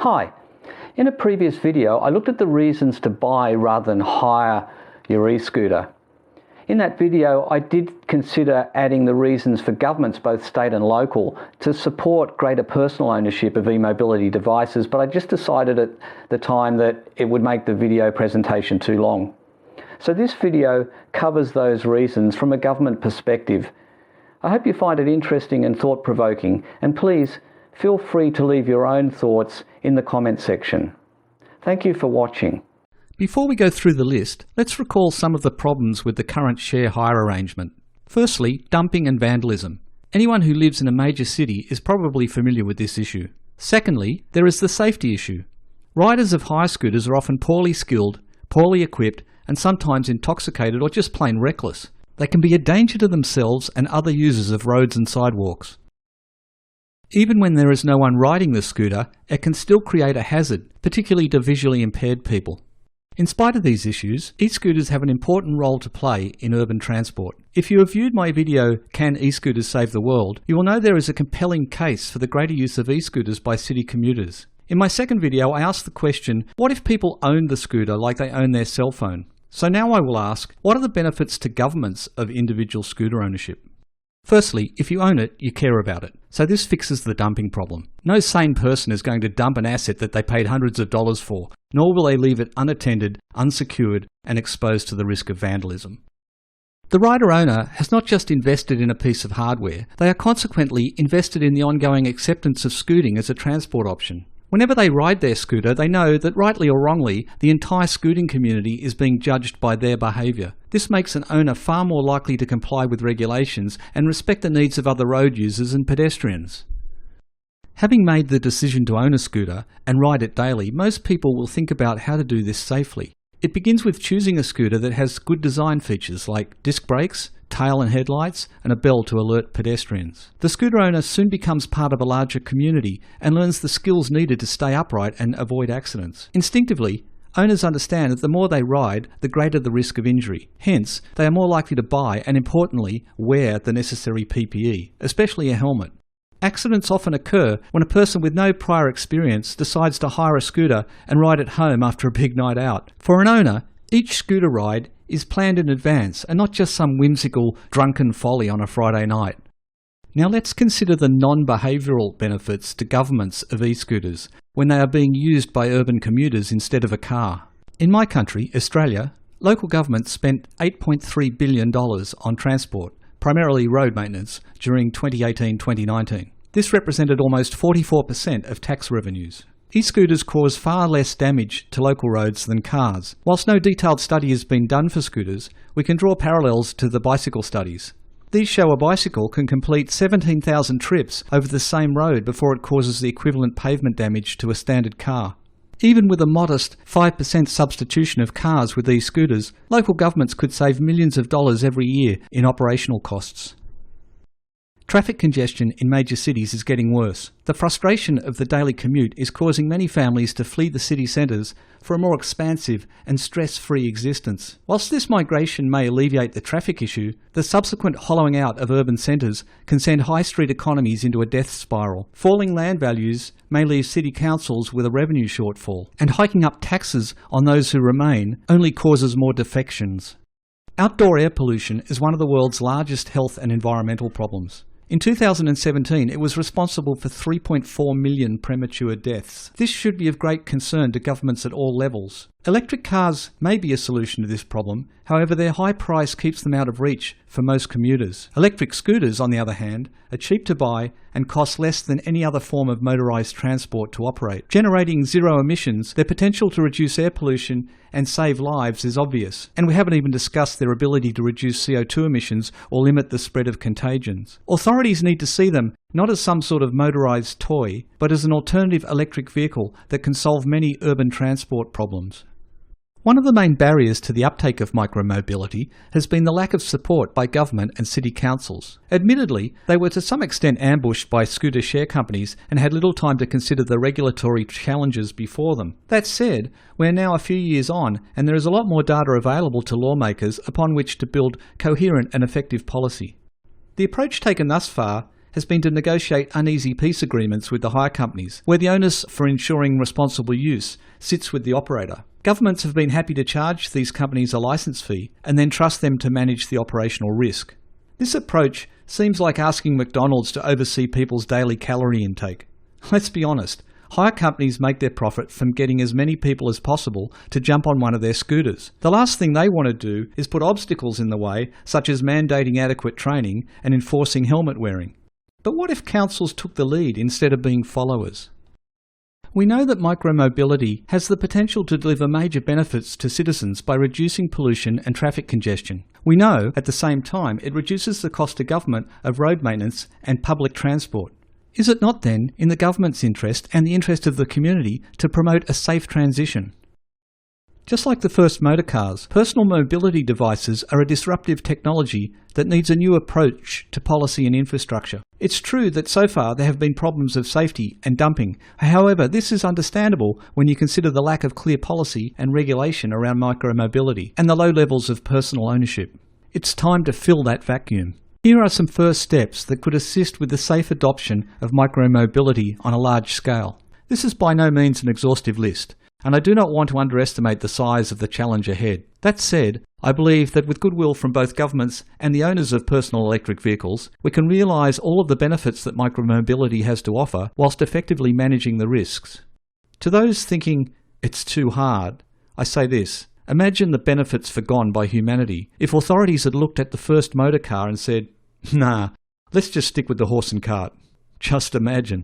Hi, in a previous video I looked at the reasons to buy rather than hire your e-scooter. In that video I did consider adding the reasons for governments, both state and local, to support greater personal ownership of e-mobility devices, but I just decided at the time that it would make the video presentation too long. So this video covers those reasons from a government perspective. I hope you find it interesting and thought-provoking, and please feel free to leave your own thoughts in the comment section. Thank you for watching. Before we go through the list, let's recall some of the problems with the current share-hire arrangement. Firstly, dumping and vandalism. Anyone who lives in a major city is probably familiar with this issue. Secondly, there is the safety issue. Riders of hire scooters are often poorly skilled, poorly equipped, and sometimes intoxicated or just plain reckless. They can be a danger to themselves and other users of roads and sidewalks. Even when there is no one riding the scooter, it can still create a hazard, particularly to visually impaired people. In spite of these issues, e-scooters have an important role to play in urban transport. If you have viewed my video, Can E-Scooters Save the World?, you will know there is a compelling case for the greater use of e-scooters by city commuters. In my second video, I asked the question, what if people owned the scooter like they own their cell phone? So now I will ask, what are the benefits to governments of individual scooter ownership? Firstly, if you own it, you care about it. So this fixes the dumping problem. No sane person is going to dump an asset that they paid hundreds of dollars for, nor will they leave it unattended, unsecured, and exposed to the risk of vandalism. The rider owner has not just invested in a piece of hardware, they are consequently invested in the ongoing acceptance of scooting as a transport option. Whenever they ride their scooter, they know that rightly or wrongly, the entire scooting community is being judged by their behaviour. This makes an owner far more likely to comply with regulations and respect the needs of other road users and pedestrians. Having made the decision to own a scooter and ride it daily, most people will think about how to do this safely. It begins with choosing a scooter that has good design features like disc brakes, tail and headlights, and a bell to alert pedestrians. The scooter owner soon becomes part of a larger community and learns the skills needed to stay upright and avoid accidents. Instinctively, owners understand that the more they ride, the greater the risk of injury. Hence, they are more likely to buy and, importantly, wear the necessary PPE, especially a helmet. Accidents often occur when a person with no prior experience decides to hire a scooter and ride it home after a big night out. For an owner, each scooter ride is planned in advance and not just some whimsical, drunken folly on a Friday night. Now let's consider the non-behavioural benefits to governments of e-scooters when they are being used by urban commuters instead of a car. In my country, Australia, local governments spent $8.3 billion on transport, primarily road maintenance, during 2018-2019. This represented almost 44% of tax revenues. E-scooters cause far less damage to local roads than cars. Whilst no detailed study has been done for scooters, we can draw parallels to the bicycle studies. These show a bicycle can complete 17,000 trips over the same road before it causes the equivalent pavement damage to a standard car. Even with a modest 5% substitution of cars with these scooters, local governments could save millions of dollars every year in operational costs. Traffic congestion in major cities is getting worse. The frustration of the daily commute is causing many families to flee the city centres for a more expansive and stress-free existence. Whilst this migration may alleviate the traffic issue, the subsequent hollowing out of urban centres can send high street economies into a death spiral. Falling land values may leave city councils with a revenue shortfall, and hiking up taxes on those who remain only causes more defections. Outdoor air pollution is one of the world's largest health and environmental problems. In 2017, it was responsible for 3.4 million premature deaths. This should be of great concern to governments at all levels. Electric cars may be a solution to this problem, however their high price keeps them out of reach for most commuters. Electric scooters, on the other hand, are cheap to buy and cost less than any other form of motorised transport to operate. Generating zero emissions, their potential to reduce air pollution and save lives is obvious, and we haven't even discussed their ability to reduce CO2 emissions or limit the spread of contagions. Authorities need to see them not as some sort of motorised toy, but as an alternative electric vehicle that can solve many urban transport problems. One of the main barriers to the uptake of micromobility has been the lack of support by government and city councils. Admittedly, they were to some extent ambushed by scooter share companies and had little time to consider the regulatory challenges before them. That said, we're now a few years on and there is a lot more data available to lawmakers upon which to build coherent and effective policy. The approach taken thus far has been to negotiate uneasy peace agreements with the hire companies, where the onus for ensuring responsible use sits with the operator. Governments have been happy to charge these companies a licence fee and then trust them to manage the operational risk. This approach seems like asking McDonald's to oversee people's daily calorie intake. Let's be honest, hire companies make their profit from getting as many people as possible to jump on one of their scooters. The last thing they want to do is put obstacles in the way, such as mandating adequate training and enforcing helmet wearing. But what if councils took the lead instead of being followers? We know that micromobility has the potential to deliver major benefits to citizens by reducing pollution and traffic congestion. We know, at the same time, it reduces the cost to government of road maintenance and public transport. Is it not then in the government's interest and the interest of the community to promote a safe transition? Just like the first motor cars, personal mobility devices are a disruptive technology that needs a new approach to policy and infrastructure. It's true that so far there have been problems of safety and dumping. However, this is understandable when you consider the lack of clear policy and regulation around micromobility and the low levels of personal ownership. It's time to fill that vacuum. Here are some first steps that could assist with the safe adoption of micromobility on a large scale. This is by no means an exhaustive list, and I do not want to underestimate the size of the challenge ahead. That said, I believe that with goodwill from both governments and the owners of personal electric vehicles, we can realise all of the benefits that micromobility has to offer whilst effectively managing the risks. To those thinking, it's too hard, I say this. Imagine the benefits forgone by humanity if authorities had looked at the first motor car and said, nah, let's just stick with the horse and cart. Just imagine.